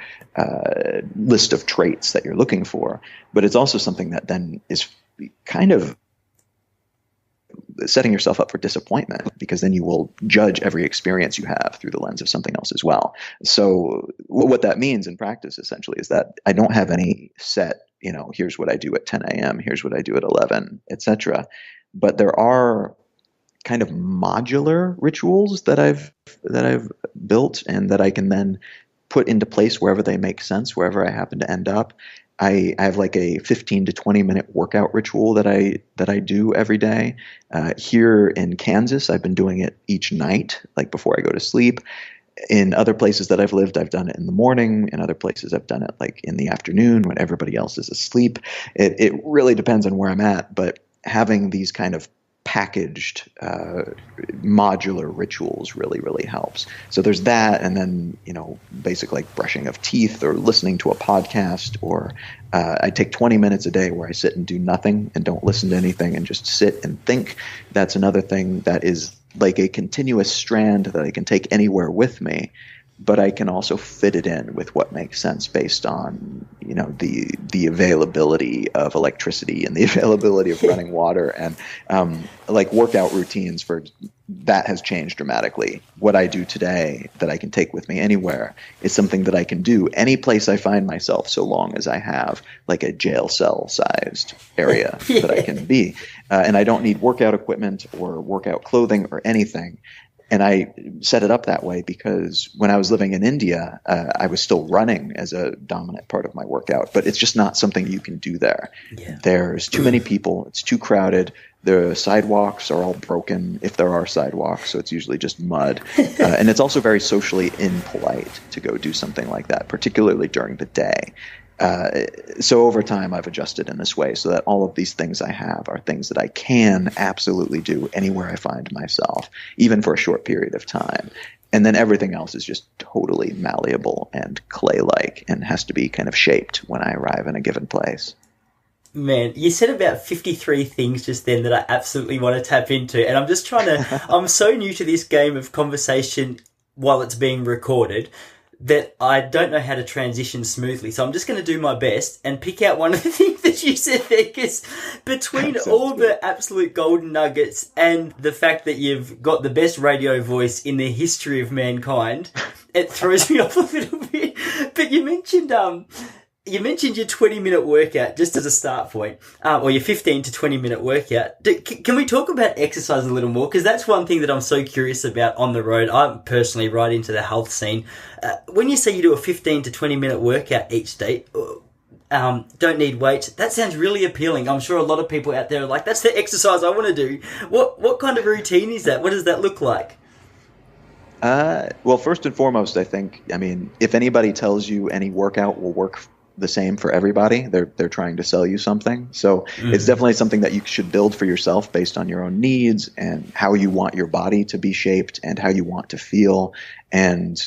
list of traits that you're looking for. But it's also something that then is kind of setting yourself up for disappointment, because then you will judge every experience you have through the lens of something else as well. So what that means in practice essentially is that I don't have any set, here's what I do at 10 a.m., here's what I do at 11, etc. But there are kind of modular rituals that I've built and that I can then put into place wherever they make sense, wherever I happen to end up. I have like a 15 to 20 minute workout ritual that I do every day. Here in Kansas, I've been doing it each night, like before I go to sleep. In other places that I've lived, I've done it in the morning. In other places, I've done it like in the afternoon when everybody else is asleep. It really depends on where I'm at, but having these kind of packaged modular rituals really, really helps. So there's that, and then basic like brushing of teeth or listening to a podcast, or I take 20 minutes a day where I sit and do nothing and don't listen to anything and just sit and think. That's another thing that is like a continuous strand that I can take anywhere with me, but I can also fit it in with what makes sense based on, the availability of electricity and the availability of running water, and like workout routines that has changed dramatically. What I do today that I can take with me anywhere is something that I can do any place I find myself, so long as I have like a jail cell sized area that I can be. And I don't need workout equipment or workout clothing or anything. And I set it up that way because when I was living in India, I was still running as a dominant part of my workout, but it's just not something you can do there. Yeah. There's too many people. It's too crowded. The sidewalks are all broken, if there are sidewalks, so it's usually just mud. And it's also very socially impolite to go do something like that, particularly during the day. So over time, I've adjusted in this way so that all of these things I have are things that I can absolutely do anywhere I find myself, even for a short period of time. And then everything else is just totally malleable and clay-like and has to be kind of shaped when I arrive in a given place. Man, you said about 53 things just then that I absolutely want to tap into. And I'm just trying to, I'm so new to this game of conversation while it's being recorded that I don't know how to transition smoothly. So I'm just going to do my best and pick out one of the things that you said there, because between all the absolute golden nuggets and the fact that you've got the best radio voice in the history of mankind, it throws me off a little bit. But you mentioned, you mentioned your 20-minute workout just as a start point, or your 15 to 20-minute workout. Can we talk about exercise a little more? Because that's one thing that I'm so curious about on the road. I'm personally right into the health scene. When you say you do a 15 to 20-minute workout each day, don't need weights, that sounds really appealing. I'm sure a lot of people out there are like, that's the exercise I want to do. What kind of routine is that? What does that look like? Well, first and foremost, I think, if anybody tells you any workout will work the same for everybody, they're trying to sell you something. So it's definitely something that you should build for yourself based on your own needs and how you want your body to be shaped and how you want to feel. And,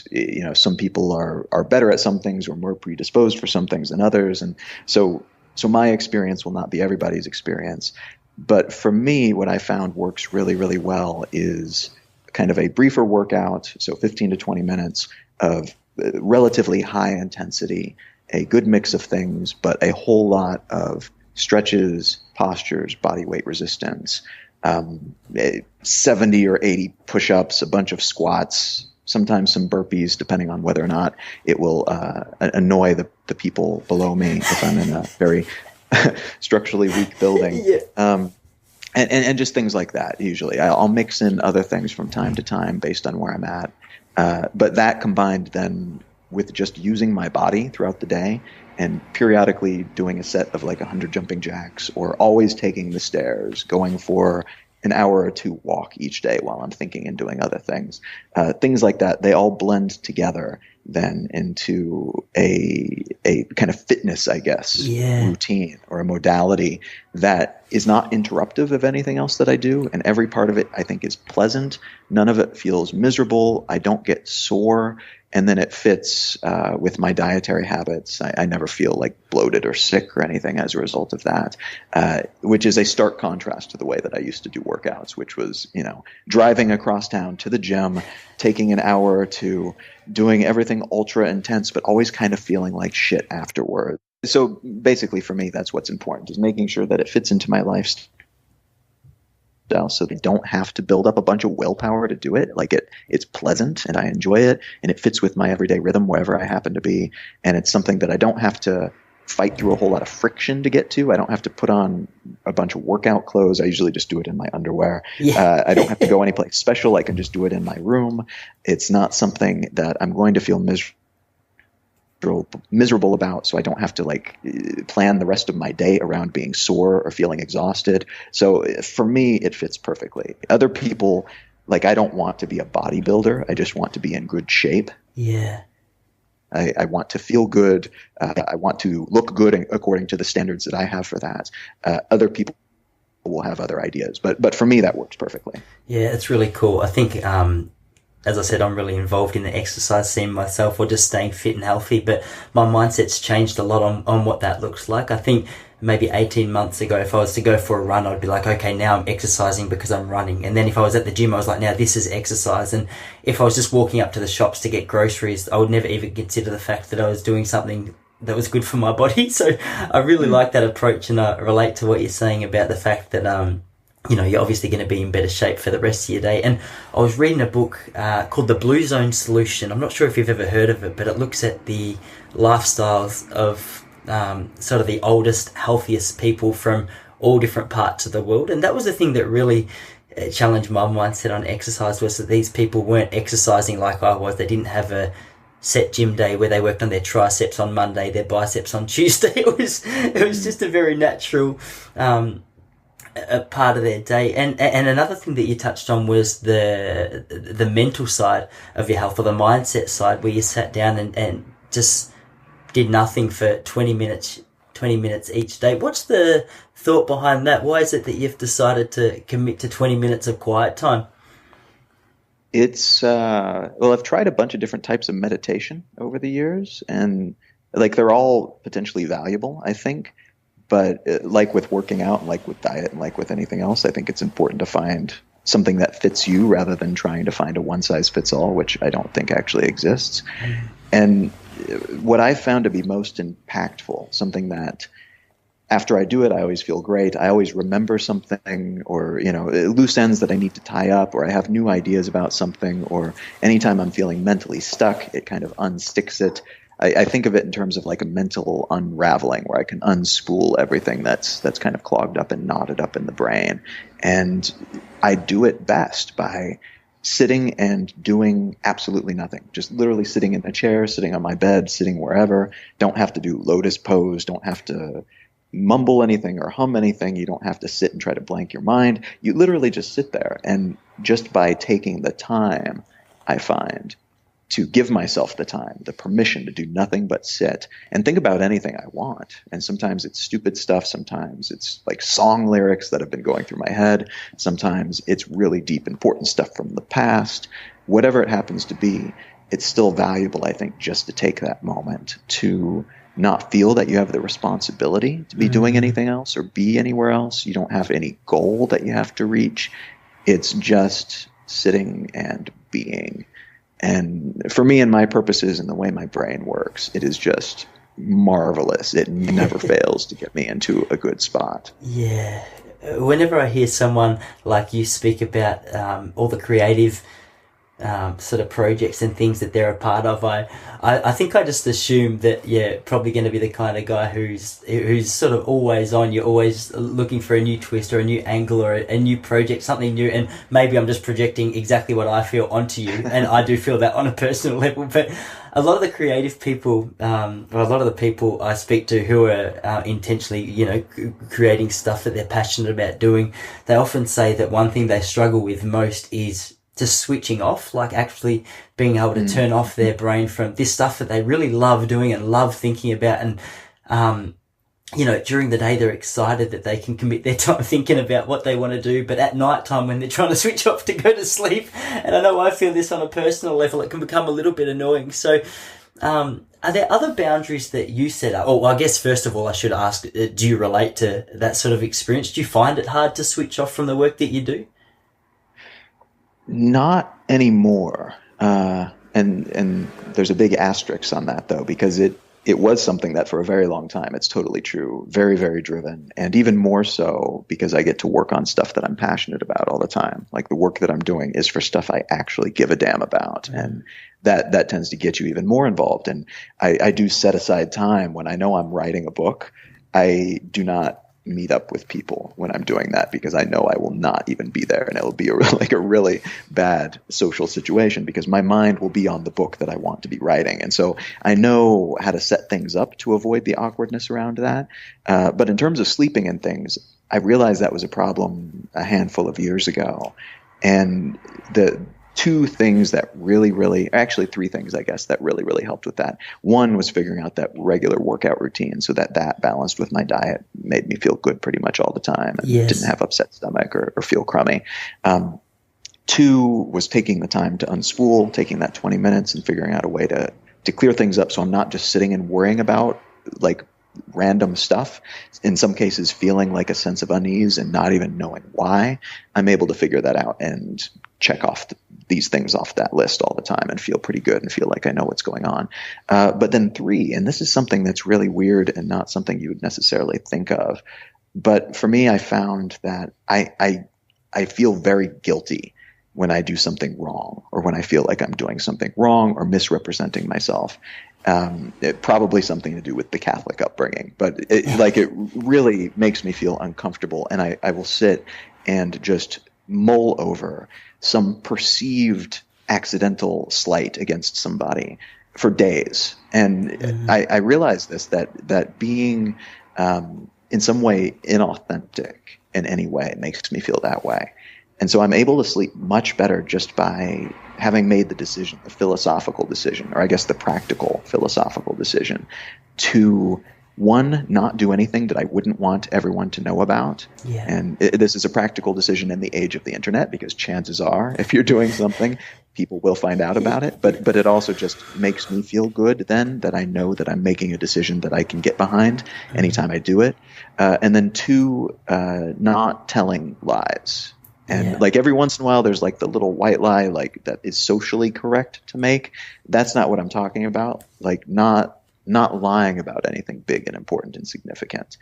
some people are better at some things or more predisposed for some things than others. And so my experience will not be everybody's experience. But for me, what I found works really, really well is kind of a briefer workout, so 15 to 20 minutes of relatively high intensity, a good mix of things, but a whole lot of stretches, postures, body weight resistance, 70 or 80 push-ups, a bunch of squats, sometimes some burpees, depending on whether or not it will annoy the people below me if I'm in a very structurally weak building. Yeah. And just things like that. Usually I'll mix in other things from time to time based on where I'm at. But that combined then with just using my body throughout the day and periodically doing a set of like 100 jumping jacks or always taking the stairs, going for an hour or two walk each day while I'm thinking and doing other things. Things like that, they all blend together then into a kind of fitness, I guess, routine or a modality that is not interruptive of anything else that I do. And every part of it, I think, is pleasant. None of it feels miserable. I don't get sore. And then it fits with my dietary habits. I never feel like bloated or sick or anything as a result of that, which is a stark contrast to the way that I used to do workouts, which was, driving across town to the gym, taking an hour or two, doing everything ultra intense, but always kind of feeling like shit afterward. So basically for me, that's what's important, is making sure that it fits into my lifestyle so they don't have to build up a bunch of willpower to do it. Like it's pleasant and I enjoy it and it fits with my everyday rhythm wherever I happen to be. And it's something that I don't have to fight through a whole lot of friction to get to. I don't have to put on a bunch of workout clothes. I usually just do it in my underwear. Yeah. I don't have to go anyplace special. I can just do it in my room. It's not something that I'm going to feel miserable about, so I don't have to plan the rest of my day around being sore or feeling exhausted. So for me, it fits perfectly. Other people, I don't want to be a bodybuilder. I just want to be in good shape. Yeah. I want to feel good. I want to look good according to the standards that I have for that. Other people will have other ideas, but for me, that works perfectly. Yeah, it's really cool. I think, as I said, I'm really involved in the exercise scene myself, or just staying fit and healthy, but my mindset's changed a lot on what that looks like. I think maybe 18 months ago, if I was to go for a run, I'd be like, okay, now I'm exercising because I'm running. And then if I was at the gym, I was like, now this is exercise. And if I was just walking up to the shops to get groceries, I would never even consider the fact that I was doing something that was good for my body. So I really like that approach, and I relate to what you're saying about the fact that, you're obviously going to be in better shape for the rest of your day. And I was reading a book called The Blue Zone Solution. I'm not sure if you've ever heard of it, but it looks at the lifestyles of sort of the oldest, healthiest people from all different parts of the world. And that was the thing that really challenged my mindset on exercise, was that these people weren't exercising like I was. They didn't have a set gym day where they worked on their triceps on Monday, their biceps on Tuesday. It was just a very natural a part of their day. And another thing that you touched on was the mental side of your health, or the mindset side, where you sat down and just did nothing for 20 minutes each day. What's the thought behind that? Why is it that you've decided to commit to 20 minutes of quiet time? It's I've tried a bunch of different types of meditation over the years, and they're all potentially valuable, I think. But like with working out, and like with diet, and like with anything else, I think it's important to find something that fits you rather than trying to find a one-size-fits-all, which I don't think actually exists. And what I found to be most impactful, something that after I do it, I always feel great. I always remember something, or, loose ends that I need to tie up, or I have new ideas about something, or anytime I'm feeling mentally stuck, it kind of unsticks it. I think of it in terms of like a mental unraveling where I can unspool everything that's kind of clogged up and knotted up in the brain. And I do it best by sitting and doing absolutely nothing. Just literally sitting in a chair, sitting on my bed, sitting wherever. Don't have to do lotus pose. Don't have to mumble anything or hum anything. You don't have to sit and try to blank your mind. You literally just sit there. And just by taking the time, I find, to give myself the time, the permission to do nothing but sit and think about anything I want. And sometimes it's stupid stuff. Sometimes it's like song lyrics that have been going through my head. Sometimes it's really deep, important stuff from the past. Whatever it happens to be, it's still valuable, I think, just to take that moment to not feel that you have the responsibility to be doing anything else or be anywhere else. You don't have any goal that you have to reach. It's just sitting and being. And for me and my purposes and the way my brain works, it is just marvelous. It never fails to get me into a good spot. Yeah. Whenever I hear someone like you speak about all the creative sort of projects and things that they're a part of, I think I just assume that probably going to be the kind of guy who's sort of always on. You're always looking for a new twist or a new angle or a new project, something new. And maybe I'm just projecting exactly what I feel onto you, and I do feel that on a personal level. But a lot of the creative people, or a lot of the people I speak to who are intentionally, creating stuff that they're passionate about doing, they often say that one thing they struggle with most is just switching off, like actually being able to turn off their brain from this stuff that they really love doing and love thinking about. And, during the day, they're excited that they can commit their time thinking about what they want to do. But at night time, when they're trying to switch off to go to sleep, and I know I feel this on a personal level, it can become a little bit annoying. So, are there other boundaries that you set up? Well, I guess first of all, I should ask, do you relate to that sort of experience? Do you find it hard to switch off from the work that you do? Not anymore. And there's a big asterisk on that, though, because it was something that for a very long time, it's totally true, very, very driven. And even more so because I get to work on stuff that I'm passionate about all the time. Like the work that I'm doing is for stuff I actually give a damn about. And that tends to get you even more involved. And I do set aside time when I know I'm writing a book. I do not meet up with people when I'm doing that because I know I will not even be there, and it'll be a really bad social situation because my mind will be on the book that I want to be writing. And so I know how to set things up to avoid the awkwardness around that. But in terms of sleeping and things, I realized that was a problem a handful of years ago. And the two things that actually three things, I guess, that really helped with that. One was figuring out that regular workout routine so that balanced with my diet made me feel good pretty much all the time and didn't have upset stomach or feel crummy. Two was taking the time to unspool, taking that 20 minutes and figuring out a way to clear things up so I'm not just sitting and worrying about like random stuff, in some cases feeling like a sense of unease and not even knowing why. I'm able to figure that out and check off these things off that list all the time and feel pretty good and feel like I know what's going on. But then three, and this is something that's really weird and not something you would necessarily think of, but for me, I found that I feel very guilty when I do something wrong or when I feel like I'm doing something wrong or misrepresenting myself. It probably something to do with the Catholic upbringing, but it really makes me feel uncomfortable. And I will sit and just mull over some perceived accidental slight against somebody for days. And I realize this, that being in some way inauthentic in any way makes me feel that way. And so I'm able to sleep much better just by having made the decision, the philosophical decision, or I guess the practical philosophical decision to, one, not do anything that I wouldn't want everyone to know about. Yeah. And this is a practical decision in the age of the internet because chances are if you're doing something, people will find out about it. But it also just makes me feel good then that I know that I'm making a decision that I can get behind anytime I do it. And then two, not telling lies. And like every once in a while, there's like the little white lie, like that is socially correct to make. That's not what I'm talking about. Like not lying about anything big and important and significant.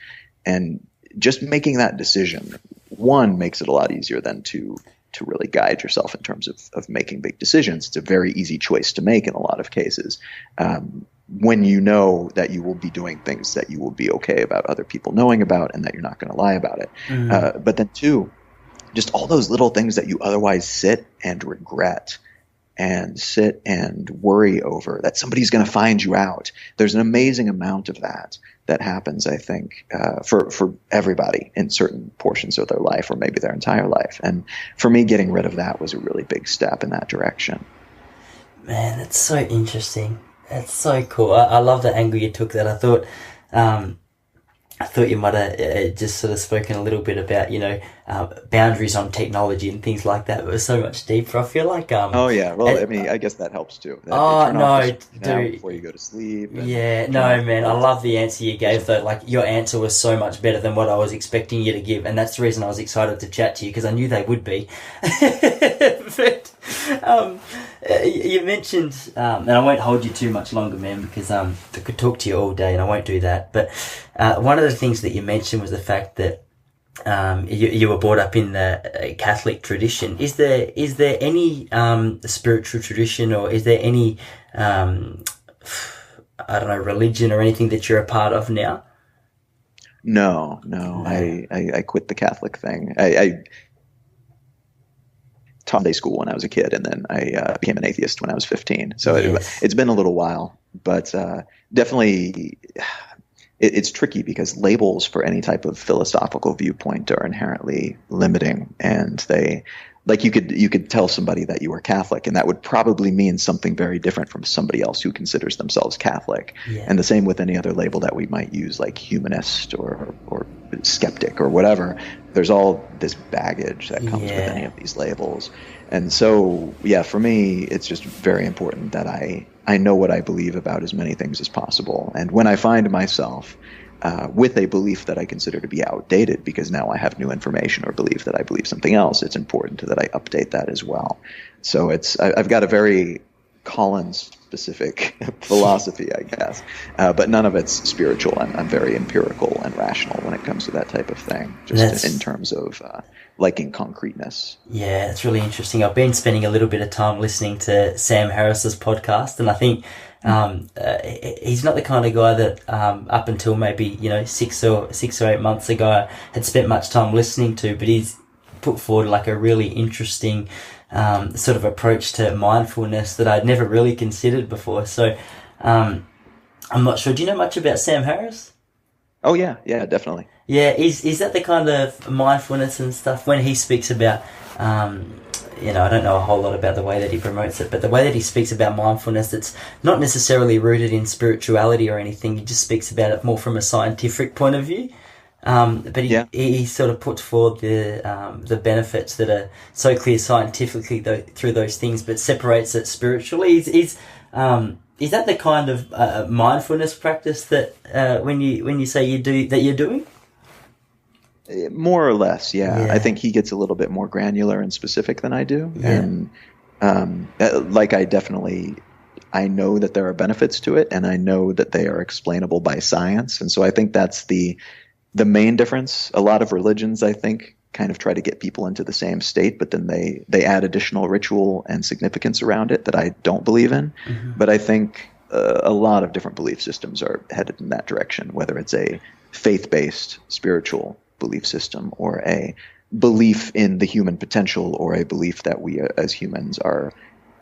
And just making that decision, one, makes it a lot easier than to really guide yourself in terms of making big decisions. It's a very easy choice to make in a lot of cases. when you know that you will be doing things that you will be okay about other people knowing about, and that you're not going to lie about it. But then two, just all those little things that you otherwise sit and regret and sit and worry over, that somebody's going to find you out. There's an amazing amount of that happens, I think, for everybody in certain portions of their life, or maybe their entire life. And for me, getting rid of that was a really big step in that direction. Man, that's so interesting. That's so cool. I love the angle you took that. I thought you might have just sort of spoken a little bit about, boundaries on technology and things like that. But it was so much deeper. I feel like... oh, yeah. Well, I guess that helps too. Oh, no, dude. Before you go to sleep. Yeah, no, man. I love the answer you gave, though. Like, your answer was so much better than what I was expecting you to give. And that's the reason I was excited to chat to you, because I knew they would be. But you mentioned, and I won't hold you too much longer, man, because I could talk to you all day, and I won't do that. But one of the things that you mentioned was the fact that you were brought up in the Catholic tradition. Is there any spiritual tradition, or is there any religion or anything that you're a part of now? No. I quit the Catholic thing. I taught Sunday school when I was a kid, and then I became an atheist when I was 15. So it's been a little while, but definitely it's tricky, because labels for any type of philosophical viewpoint are inherently limiting, and they, like, you could tell somebody that you were Catholic, and that would probably mean something very different from somebody else who considers themselves Catholic. Yeah. And the same with any other label that we might use, like humanist or skeptic or whatever. There's all this baggage that comes with any of these labels. And so, for me, it's just very important that I know what I believe about as many things as possible. And when I find myself with a belief that I consider to be outdated, because now I have new information, or believe that I believe something else, it's important that I update that as well. So I've got a very Colin-specific philosophy, I guess, but none of it's spiritual. I'm very empirical and rational when it comes to that type of thing, just in terms of liking concreteness. Yeah, it's really interesting. I've been spending a little bit of time listening to Sam Harris's podcast, and I think he's not the kind of guy that up until maybe 6 or 8 months ago I had spent much time listening to, but he's put forward like a really interesting sort of approach to mindfulness that I'd never really considered before. So I'm not sure. Do you know much about Sam Harris? Oh yeah, definitely. Yeah, is that the kind of mindfulness and stuff when he speaks about? I don't know a whole lot about the way that he promotes it, but the way that he speaks about mindfulness, it's not necessarily rooted in spirituality or anything. He just speaks about it more from a scientific point of view. But he sort of puts forward the benefits that are so clear scientifically through those things, but separates it spiritually. Is that the kind of mindfulness practice that when you say you do that you're doing? More or less, yeah. I think he gets a little bit more granular and specific than I do, and I know that there are benefits to it, and I know that they are explainable by science, and so I think that's the main difference. A lot of religions, I think, kind of try to get people into the same state, but then they add additional ritual and significance around it that I don't believe in. Mm-hmm. But I think a lot of different belief systems are headed in that direction, whether it's a faith-based spiritual belief system, or a belief in the human potential, or a belief that we as humans are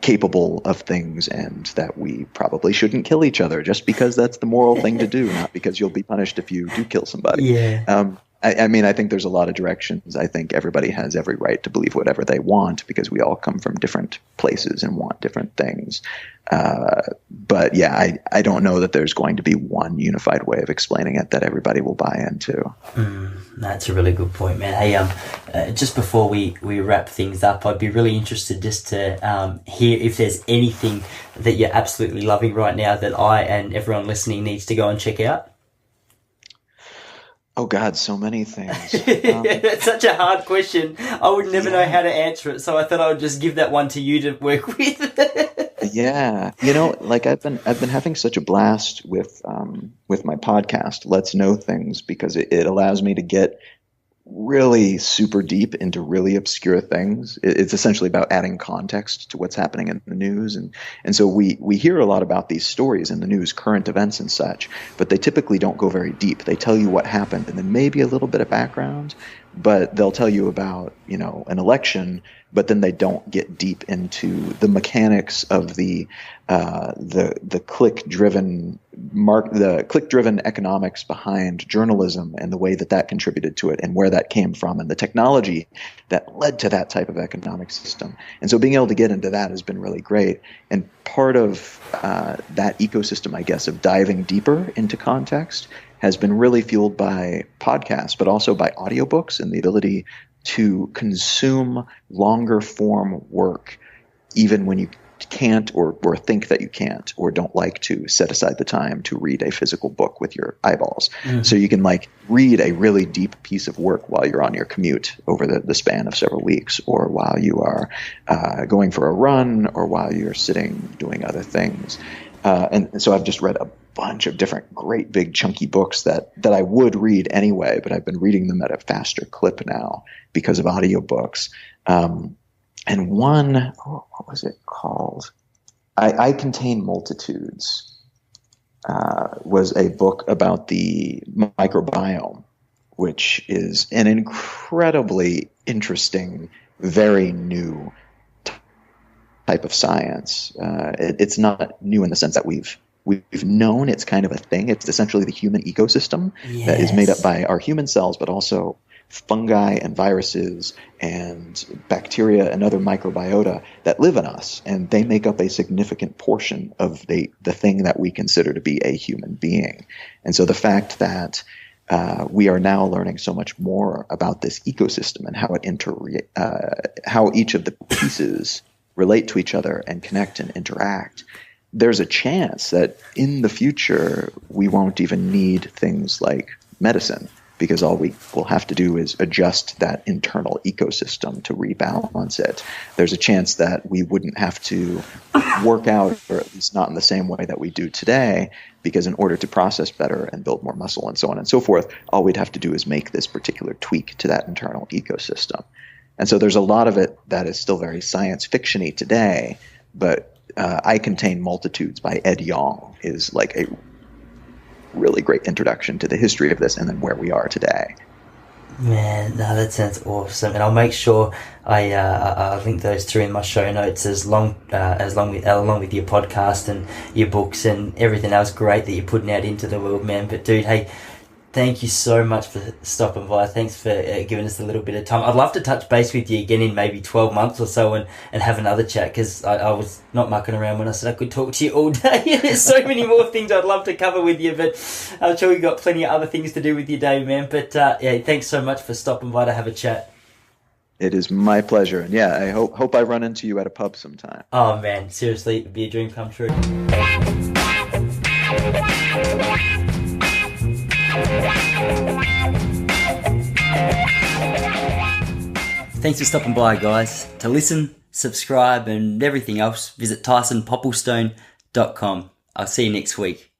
capable of things, and that we probably shouldn't kill each other just because that's the moral thing to do, not because you'll be punished if you do kill somebody. Yeah. I think there's a lot of directions. I think everybody has every right to believe whatever they want, because we all come from different places and want different things. But I don't know that there's going to be one unified way of explaining it that everybody will buy into. That's a really good point, man. Hey, just before we wrap things up, I'd be really interested just to hear if there's anything that you're absolutely loving right now that I and everyone listening needs to go and check out. Oh God, so many things. That's such a hard question. I would never know how to answer it, so I thought I would just give that one to you to work with. Yeah, I've been having such a blast with my podcast, Let's Know Things, because it allows me to get really super deep into really obscure things. It's essentially about adding context to what's happening in the news. And so we hear a lot about these stories in the news, current events and such, but they typically don't go very deep. They tell you what happened and then maybe a little bit of background, but they'll tell you about, an election, but then they don't get deep into the mechanics of the click-driven economics behind journalism and the way that contributed to it and where that came from and the technology that led to that type of economic system. And so being able to get into that has been really great. And part of that ecosystem, I guess, of diving deeper into context has been really fueled by podcasts, but also by audiobooks and the ability to consume longer form work, even when you can't or think that you can't or don't like to set aside the time to read a physical book with your eyeballs. Mm-hmm. So you can read a really deep piece of work while you're on your commute over the span of several weeks, or while you are going for a run, or while you're sitting doing other things. And so I've just read a bunch of different great big chunky books that I would read anyway, but I've been reading them at a faster clip now because of audiobooks. And one, what was it called? I Contain Multitudes was a book about the microbiome, which is an incredibly interesting, very new type of science. It's not new in the sense that we've known it's kind of a thing. It's essentially the human ecosystem that is made up by our human cells, but also fungi and viruses and bacteria and other microbiota that live in us, and they make up a significant portion of the thing that we consider to be a human being. And so the fact that we are now learning so much more about this ecosystem and how each of the pieces relate to each other and connect and interact, there's a chance that in the future we won't even need things like medicine, because all we will have to do is adjust that internal ecosystem to rebalance it. There's a chance that we wouldn't have to work out, or at least not in the same way that we do today, because in order to process better and build more muscle and so on and so forth, all we'd have to do is make this particular tweak to that internal ecosystem. And so there's a lot of it that is still very science fiction-y today, but I Contain Multitudes by Ed Yong is like a really great introduction to the history of this and then where we are today. Man, no, that sounds awesome, and I'll make sure I link those through in my show notes along with your podcast and your books and everything else great that you're putting out into the world, man. But dude, hey, thank you so much for stopping by. Thanks for giving us a little bit of time. I'd love to touch base with you again in maybe 12 months or so and have another chat, because I was not mucking around when I said I could talk to you all day. There's so many more things I'd love to cover with you, but I'm sure you've got plenty of other things to do with your day, man. But yeah, thanks so much for stopping by to have a chat. It is my pleasure. And yeah, I hope I run into you at a pub sometime. Oh man, seriously, it'd be a dream come true. Thanks for stopping by, guys. To listen, subscribe, and everything else, visit TysonPopplestone.com. I'll see you next week.